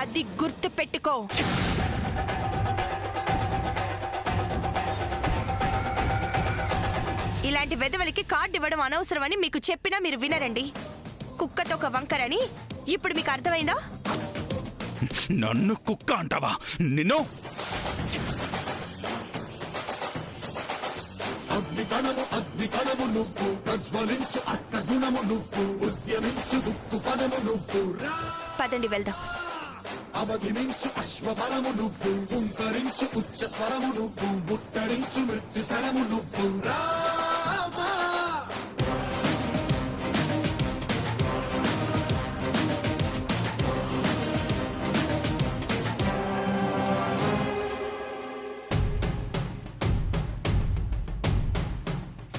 అది గుర్తు పెట్టుకో. ఇలాంటి వెధవలకి కార్డు ఇవ్వడం అనవసరమని మీకు చెప్పినా మీరు వినరండి. కుక్కతో ఒక వంకరని ఇప్పుడు మీకు అర్థమైందా? నన్ను కుక్క అంటావా? నిన్ను పదండి వెళ్దాం. అవధిమించు అశ్వబలము నువ్వు, పుంకరించు ఉచ్చ స్వరము నువ్వు, ముట్టడించు మృత్యు శరము నువ్వు రామా.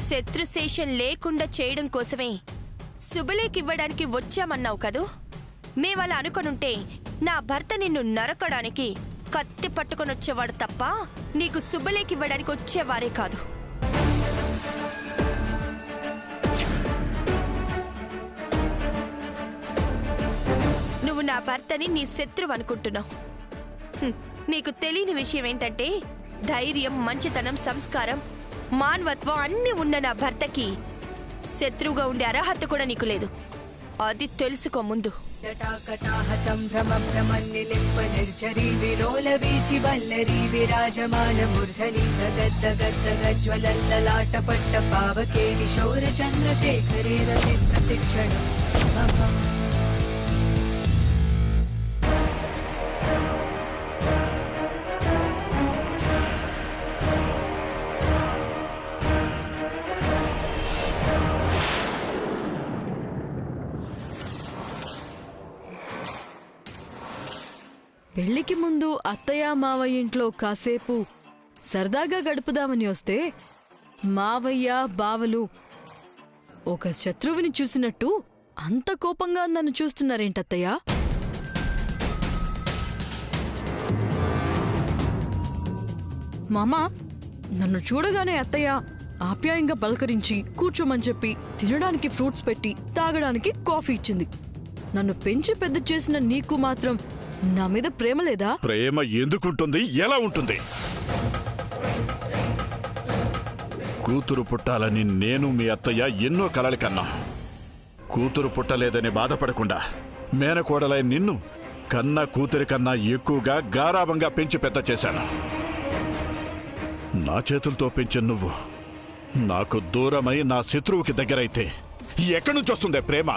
శత్రుశేషం లేకుండా చేయడం కోసమే శుభలేఖివ్వడానికి వచ్చామన్నావు కదూ. మేమలా అనుకొనుంటే నా భర్త నిన్ను నరకడానికి కత్తి పట్టుకొని వచ్చేవాడు తప్ప నీకు శుభలేఖివ్వడానికి వచ్చేవారే కాదు. నువ్వు నా భర్తని నీ శత్రువు అనుకుంటున్నావు. నీకు తెలియని విషయం ఏంటంటే ధైర్యం, మంచితనం, సంస్కారం, మానవత్వం అన్నీ ఉన్న నా భర్తకి శత్రువుగా ఉండే అర్హత కూడా నీకు లేదు. అది తెలుసుకో ముందు. జటాకటాహ సంభ్రమ భ్రమన్నిలింప నిర్జరీ విలోల వీచి వల్లరీ విరాజమాన మూర్ధని గద్ద గద్ద గజ్వలల్లలాట పట్ట పావకే కిశోర చంద్రశేఖరే రతి ప్రతిక్షణం. పెళ్లికి ముందు అత్తయ్య మావయ్య ఇంట్లో కాసేపు సరదాగా గడుపుదామని వస్తే మావయ్య బావలు ఒక శత్రువుని చూసినట్టు అంత కోపంగా నన్ను చూస్తున్నారేంటత్తయ్య? మామా, నన్ను చూడగానే అత్తయ్య ఆప్యాయంగా పలకరించి కూర్చోమని చెప్పి తినడానికి ఫ్రూట్స్ పెట్టి తాగడానికి కాఫీ ఇచ్చింది. నన్ను పెంచి పెద్ద చేసిన నీకు మాత్రం నా మీద ప్రేమ లేదా? ప్రేమ ఎందుకుంటుంది? ఎలా ఉంటుంది? కూతురు పుట్టాలని నేను మీ అత్తయ్య ఎన్నో కలలు కన్నా. కూతురు పుట్టలేదని బాధపడకుండా మేనకోడలై నిన్ను కన్న కూతురి కన్నా ఎక్కువగా గారాబంగా పెంచి పెద్ద చేశాను. నా చేతులతో పెంచిన నువ్వు నాకు దూరమై నా శత్రువుకి దగ్గరైతే ఎక్కడి నుంచి వస్తుందే ప్రేమ?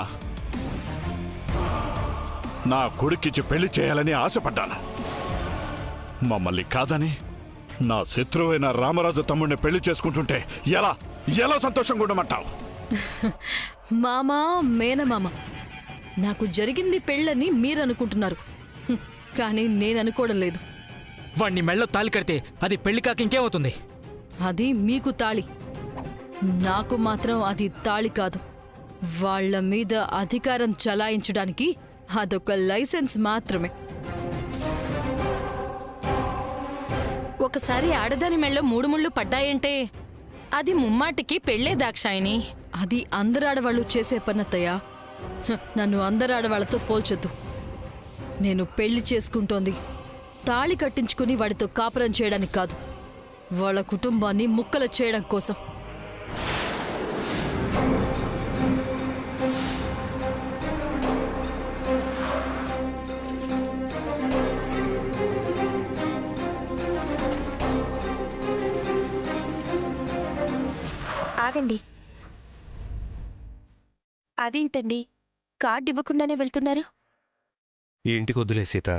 నా కొడుకిచ్చి పెళ్లి చేయాలని ఆశపడ్డాను. మమ్మల్ని కాదని నా శత్రువైన రామరాజు తమ్ముడిని పెళ్లి చేసుకుంటుంటే ఎలా ఎలా సంతోషంగా ఉండమంటావు? మామా, మేనమామ, నాకు జరిగింది పెళ్ళని మీరనుకుంటున్నారు, కానీ నేననుకోవడం లేదు. వాణ్ణి మెళ్ళో తాళి కడితే అది పెళ్లి కాక ఇంకేమవుతుంది? అది మీకు తాళి, నాకు మాత్రం అది తాళి కాదు. వాళ్ల మీద అధికారం చలాయించడానికి అదొక లైసెన్స్ మాత్రమే. ఒకసారి ఆడదాని మెళ్ళో 3 ముళ్ళు పడ్డాయంటే అది ముమ్మాటికి పెళ్లే దాక్షాయిని. అది అందరాడవాళ్ళు చేసే పనత్తయ్యా. నన్ను అందరాడవాళ్లతో పోల్చొద్దు. నేను పెళ్లి చేసుకుంటోంది తాళి కట్టించుకుని వాడితో కాపురం చేయడానికి కాదు, వాళ్ళ కుటుంబాన్ని ముక్కలు చేయడం కోసం. ఆగండి. అదేంటండి కార్డు ఇవ్వకుండానే వెళ్తున్నారు? ఈ ఇంటికి వద్దులే సీత.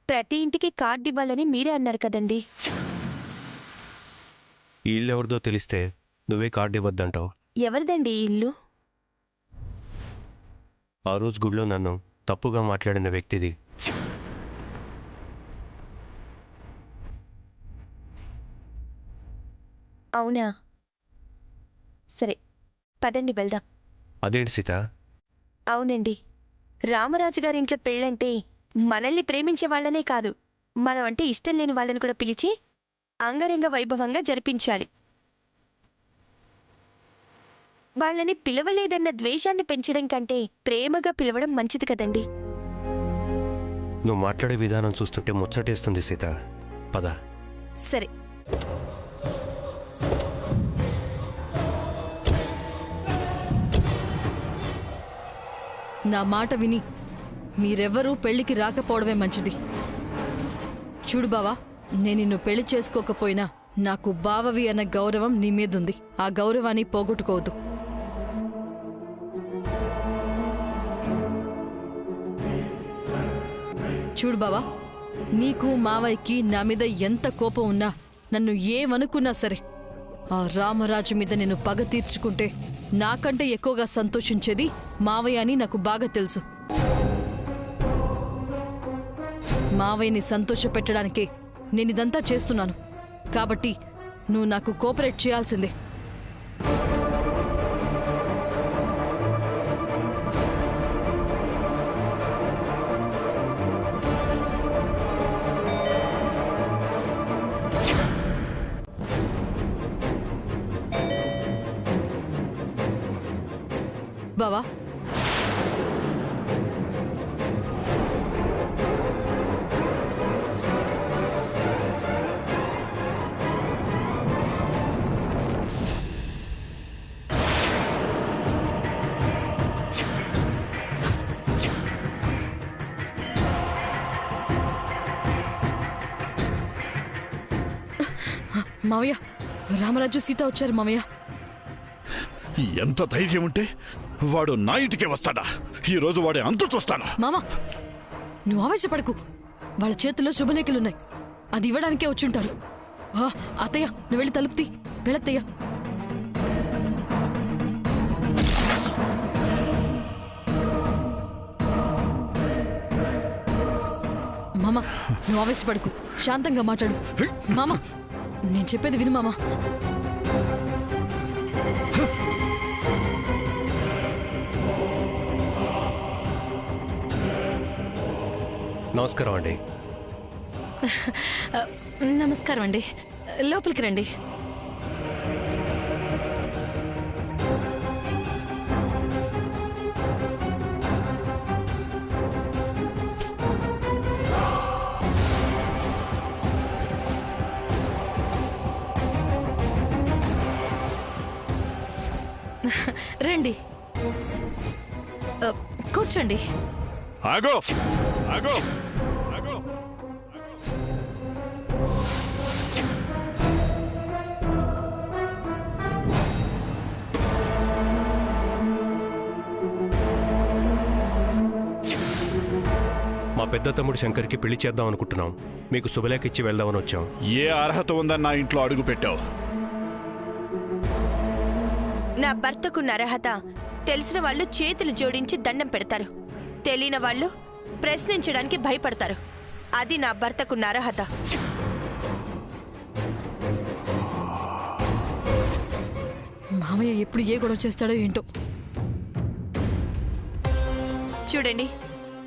ప్రతి ఇంటికి కార్డు ఇవ్వాలని మీరే అన్నారు కదండి. ఈ ఇల్లు ఎవరిదో తెలిస్తే నువ్వే కార్డు ఇవ్వద్దంటావు. ఎవరిదండి ఈ ఇల్లు? ఆ రోజు గుడిలో నన్ను తప్పుగా మాట్లాడిన వ్యక్తిది. అవునా? సరే, పదండి వెళ్దాం. అదేంటి సీత? అవునండి, రామరాజు గారి ఇంట్లో పెళ్ళంటే మనల్ని ప్రేమించే వాళ్ళనే కాదు, మనం అంటే ఇష్టం లేని వాళ్ళని కూడా పిలిచి అంగరంగ వైభవంగా జరిపించాలి. వాళ్ళని పిలవలేదన్న ద్వేషాన్ని పెంచడం కంటే ప్రేమగా పిలవడం మంచిది కదండి. నువ్వు మాట్లాడే విధానం చూస్తుంటే ముచ్చటేస్తుంది సీత. పద. సరే. నా మాట విని మీరెవ్వరూ పెళ్లికి రాకపోవడమే మంచిది. చూడు బావా, నేను నిన్ను పెళ్లి చేసుకోకపోయినా నాకు బావవి అన్న గౌరవం నీ మీదుంది. ఆ గౌరవాన్ని పోగొట్టుకోవద్దు. చూడు బావా, నీకు మావయ్యకి నా మీద ఎంత కోపం ఉన్నా, నన్ను ఏమనుకున్నా సరే, ఆ రామరాజు మీద నేను పగ తీర్చుకుంటే నాకంటే ఎక్కువగా సంతోషించేది మావయ్య అని నాకు బాగా తెలుసు. మావయ్యని సంతోష పెట్టడానికే నేనిదంతా చేస్తున్నాను. కాబట్టి నువ్వు నాకు కోఆపరేట్ చేయాల్సిందే. బావా, మావయ్య, రామరాజు సీత వచ్చారు మావయ్య. ఎంత ధైర్యం ఉంటే వాడు నా ఇంటికే వస్తాడా? ఈ రోజు వాడి అంతు చూస్తానా? మామ, నువ్వు ఆవేశపడకు. వాళ్ళ చేతుల్లో శుభలేఖలున్నాయి. అది ఇవ్వడానికే వచ్చుంటారు. అత్తయ్య, నువ్వు వెళ్ళి తలుపుతీ. వెళ్ళత్తయ్య. మామ, నువ్వు ఆవేశపడకు. శాంతంగా మాట్లాడు. మామ, నేను చెప్పేది విను మామ. నమస్కారం అండి. నమస్కారం అండి. లోపలికి రండి. రండి, కూర్చోండి. ఆగో ఆగో ఆగో. మా పెద్ద తమ్ముడు శంకర్కి పెళ్లి చేద్దాం అనుకుంటున్నాం. మీకు శుభలేఖ ఇచ్చి వెళ్దామని వచ్చాం. ఏ అర్హత ఉందని నా ఇంట్లో అడుగు పెట్టావు? నా భర్తకున్న అర్హత తెలిసిన వాళ్ళు చేతులు జోడించి దండం పెడతారు. తెలియని వాళ్ళు ప్రశ్నించడానికి భయపడతారు. అది నా భర్తకున్న అర్హత. మామయ్య ఎప్పుడు ఏ గొడవ చేస్తాడో ఏంటో. చూడండి,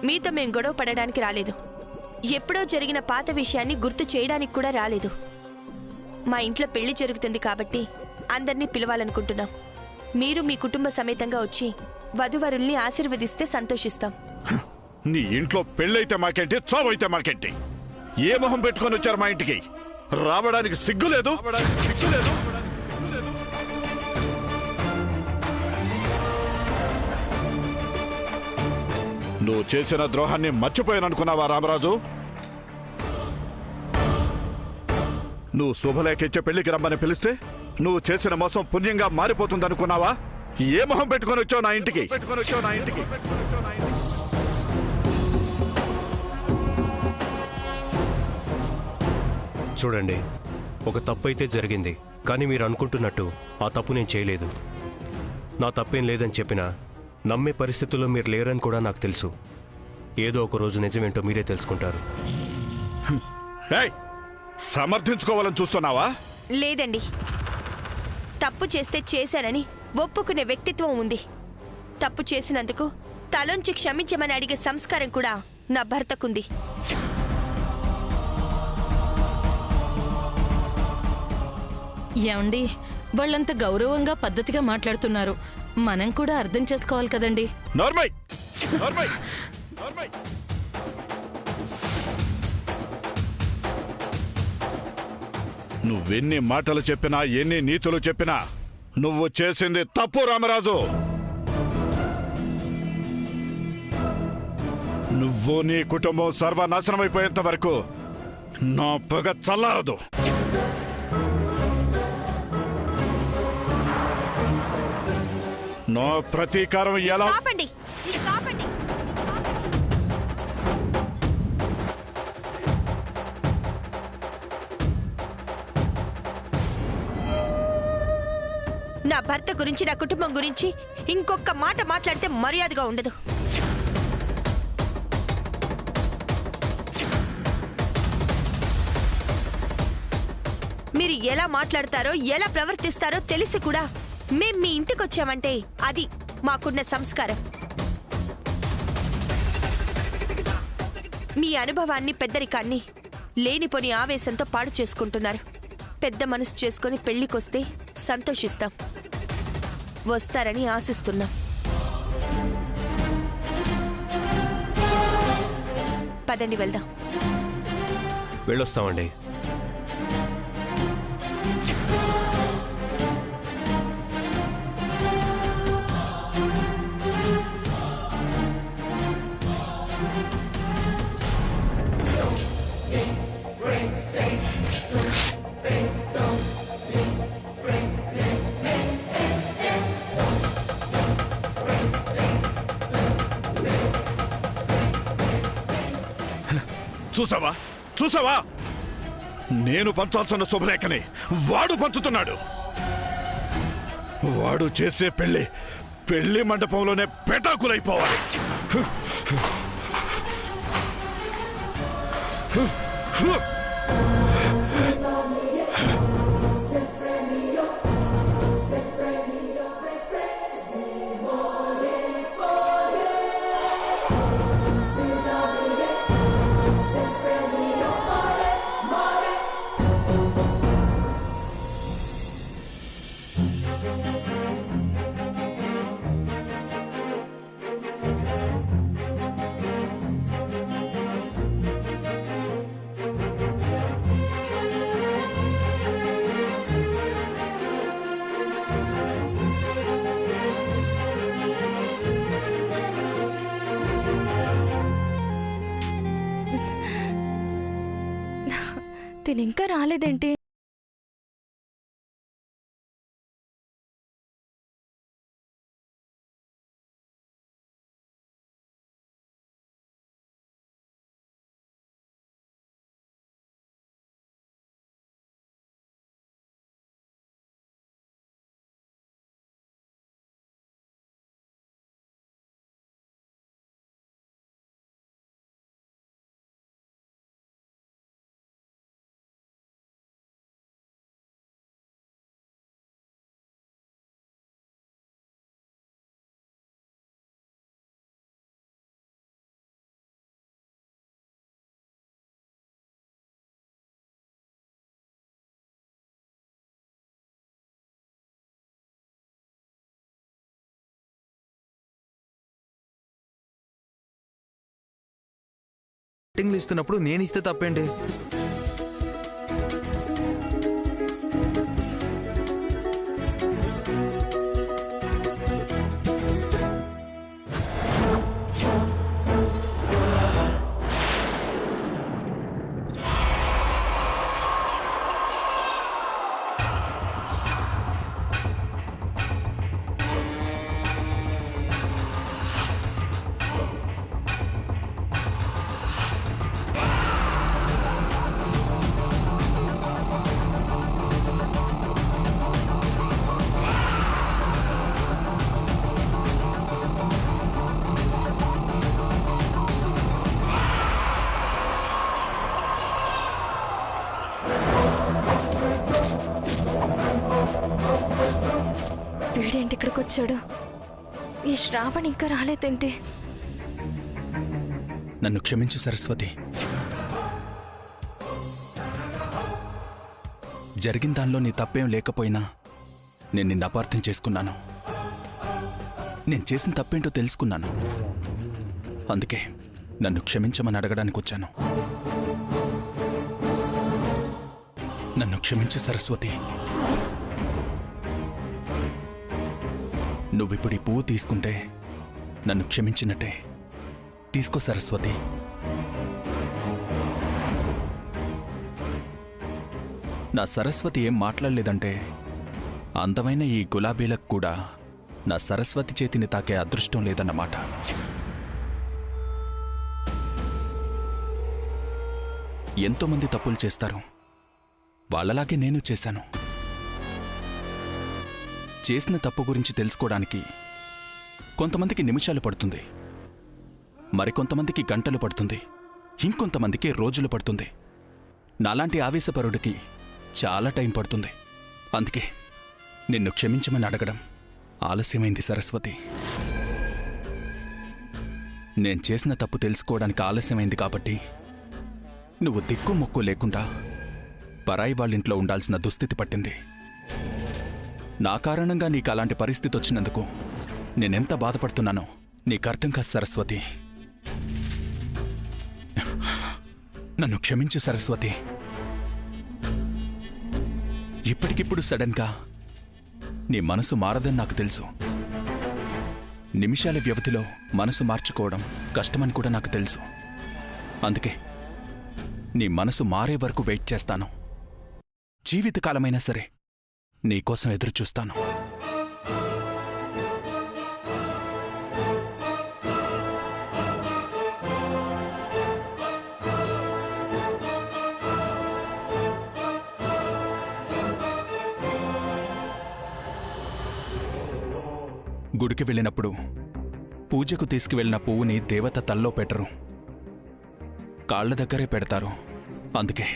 మీతో మేం గొడవ పడడానికి రాలేదు. ఎప్పుడో జరిగిన పాత విషయాన్ని గుర్తు చేయడానికి కూడా రాలేదు. మా ఇంట్లో పెళ్లి జరుగుతుంది కాబట్టి అందరినీ పిలవాలనుకుంటున్నాం. మీరు మీ కుటుంబ సమేతంగా వచ్చి వధువరుల్ని ఆశీర్వదిస్తే సంతోషిస్తాం. నీ ఇంట్లో పెళ్ళైతే మాకేంటి, చావైతే మాకేంటి? ఏ మొహం పెట్టుకొని వచ్చారు మా ఇంటికి? రావడానికి సిగ్గులేదు? నువ్వు చేసిన ద్రోహాన్ని మర్చిపోయాననుకున్నావా రామరాజు? నువ్వు శుభలేఖిచ్చే పెళ్లికి రమ్మని పిలిస్తే నువ్వు చేసిన మోసం పుణ్యంగా మారిపోతుందనుకున్నావా? ఏ మొహం పెట్టుకొని వచ్చావు నా ఇంటికి? చూడండి, ఒక తప్పు అయితే జరిగింది, కానీ మీరు అనుకుంటున్నట్టు ఆ తప్పు నేను చేయలేదు. నా తప్పేం లేదని చెప్పినా నమ్మే పరిస్థితుల్లో మీరు లేరని కూడా నాకు తెలుసు. ఏదో ఒక రోజు నిజమేంటో మీరే తెలుసుకుంటారు. సమర్థించుకోవాలని చూస్తున్నావా? లేదండి, తప్పు చేస్తే చేశానని ఒప్పుకునే వ్యక్తిత్వం ఉంది. తప్పు చేసినందుకు తలొంచి క్షమించమని అడిగే సంస్కారం కూడా నా భర్తకుంది. ఏమండి, వాళ్ళంత గౌరవంగా పద్ధతిగా మాట్లాడుతున్నారు. మనం కూడా అర్థం చేసుకోవాలి కదండి. Normal normal normal. నువ్వెన్ని మాటలు చెప్పినా ఎన్ని నీతులు చెప్పినా నువ్వు చేసింది తప్పు రామరాజు. నువ్వు నీ కుటుంబం సర్వనాశనమైపోయేంత వరకు నా పగ చల్లారదు. నా ప్రతీకారం ఎలా కాపండి, ఇది కాపండి. నా భర్త గురించి, నా కుటుంబం గురించి ఇంకొక మాట మాట్లాడితే మర్యాదగా ఉండదు. మీరు ఎలా మాట్లాడతారో, ఎలా ప్రవర్తిస్తారో తెలిసి కూడా మేం మీ ఇంటికి వచ్చామంటే అది మాకున్న సంస్కారం. మీ అనుభవాన్ని, పెద్దరికాన్ని లేనిపోని ఆవేశంతో పాడు చేసుకుంటున్నారు. పెద్ద మనసు చేసుకుని పెళ్లికొస్తే సంతోషిస్తాం, వస్తారని ఆశిస్తున్నాం. పదండి వెళ్దాం. వెళ్ళొస్తామండి. చూసావా చూసావా, నేను పంచాల్సిన శుభలేఖని వాడు పంచుతున్నాడు. వాడు చేసే పెళ్లి మండపంలోనే పెటాకులైపోవాలి. ఇంకా రాలేదేంటి? రేటింగ్లు ఇస్తున్నప్పుడు నేను ఇస్తే తప్పేంటి? వీడేంటి ఇక్కడికి వచ్చాడు? ఈ శ్రావణ్ ఇంకా రాలేదేంటి? నన్ను క్షమించు సరస్వతి. జరిగిన దానిలో నీ తప్పేం లేకపోయినా నేను నిన్ను అపార్థం చేసుకున్నాను. నేను చేసిన తప్పేంటో తెలుసుకున్నాను. అందుకే నన్ను క్షమించమని అడగడానికి వచ్చాను. నన్ను క్షమించు సరస్వతి. నువ్విప్పుడు ఈ పువ్వు తీసుకుంటే నన్ను క్షమించినట్టే. తీసుకో సరస్వతి. నా సరస్వతి ఏం మాట్లాడలేదంటే అందమైన ఈ గులాబీలకు కూడా నా సరస్వతి చేతిని తాకే అదృష్టం లేదన్నమాట. ఎంతోమంది తప్పులు చేస్తారు. వాళ్ళలాగే నేను చేశాను. చేసిన తప్పు గురించి తెలుసుకోవడానికి కొంతమందికి నిమిషాలు పడుతుంది, మరికొంతమందికి గంటలు పడుతుంది, ఇంకొంతమందికి రోజులు పడుతుంది. నాలాంటి ఆవేశపరుడికి చాలా టైం పడుతుంది. అందుకే నిన్ను క్షమించమని అడగడం ఆలస్యమైంది సరస్వతి. నేను చేసిన తప్పు తెలుసుకోవడానికి ఆలస్యమైంది కాబట్టి నువ్వు దిక్కు మొక్కు లేకుండా పరాయి వాళ్ళింట్లో ఉండాల్సిన దుస్థితి పట్టింది. నా కారణంగా నీకు అలాంటి పరిస్థితి వచ్చినందుకు నేనెంత బాధపడుతున్నానో నీకు అర్థం కాదు సరస్వతి. నన్ను క్షమించు సరస్వతి. ఇప్పటికిప్పుడు సడన్గా నీ మనసు మారదని నాకు తెలుసు. నిమిషాల వ్యవధిలో మనసు మార్చుకోవడం కష్టమని కూడా నాకు తెలుసు. అందుకే నీ మనసు మారే వరకు వెయిట్ చేస్తాను. జీవితకాలమైనా సరే నీకోసం ఎదురు చూస్తాను. గుడికి వెళ్ళినప్పుడు పూజకు తీసుకువెళ్ళిన పువ్వుని దేవత తల్లో పెట్టరు, కాళ్ల దగ్గరే పెడతారు. అందుకే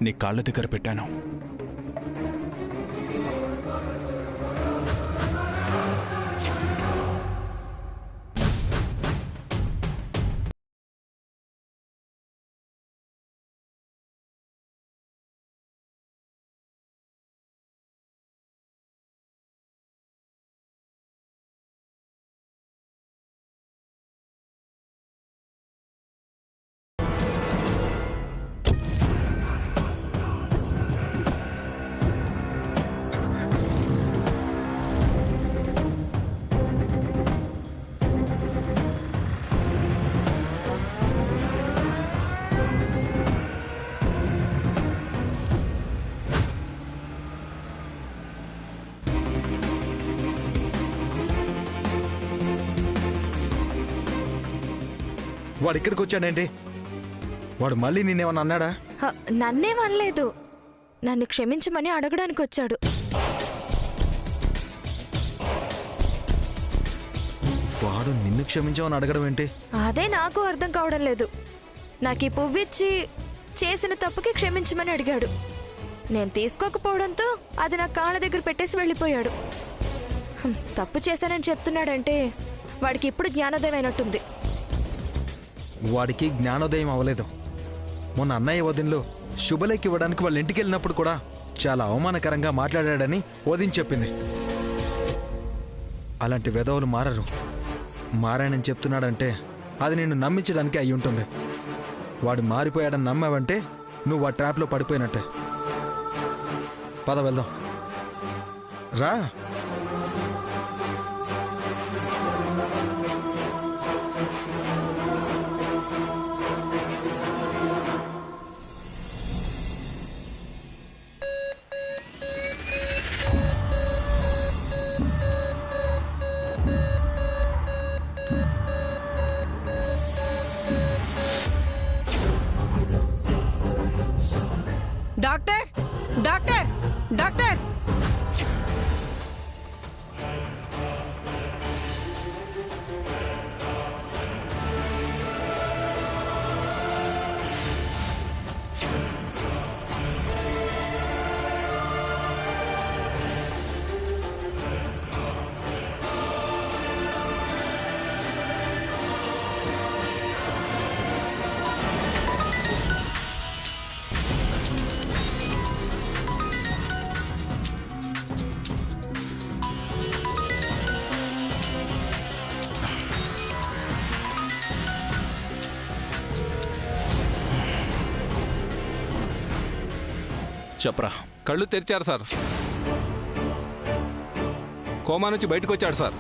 నీ కాళ్ల దగ్గర పెట్టాను. వాడు ఇక్కడికి వచ్చాడేంటి? వాడు మళ్ళీ నిన్నేమన్నా అన్నాడా? నన్నేం అనలేదు. నన్ను క్షమించమని అడగడానికి వచ్చాడు. వాడు నిన్ను క్షమించమని అడగడం ఏంటి? అదే నాకు అర్థం కావడం లేదు. నాకు ఈ పువ్విచ్చి చేసిన తప్పుకి క్షమించమని అడిగాడు. నేను తీసుకోకపోవడంతో అది నా కాళ్ళ దగ్గర పెట్టేసి వెళ్ళిపోయాడు. తప్పు చేశానని చెప్తున్నాడంటే వాడికి ఇప్పుడు జ్ఞానోదయం అయినట్టుంది. వాడికి జ్ఞానోదయం అవ్వలేదు. మొన్న అన్నయ్య వదినలో శుభలేఖ ఇవ్వడానికి వాళ్ళ ఇంటికి వెళ్ళినప్పుడు కూడా చాలా అవమానకరంగా మాట్లాడాడని వదిన చెప్పింది. అలాంటి వెధవులు మారరు. మారానని చెప్తున్నాడంటే అది నిన్ను నమ్మించడానికి అయి ఉంటుంది. వాడు మారిపోయాడని నమ్మావంటే నువ్వు ఆ ట్రాప్లో పడిపోయినట్టే. పద వెళ్దాం రా. డాక్టర్ డాక్టర్ డాక్టర్ చెప్పరా. కళ్ళు తెరిచారు సార్. కోమా నుంచి బయటకు వచ్చాడు సార్.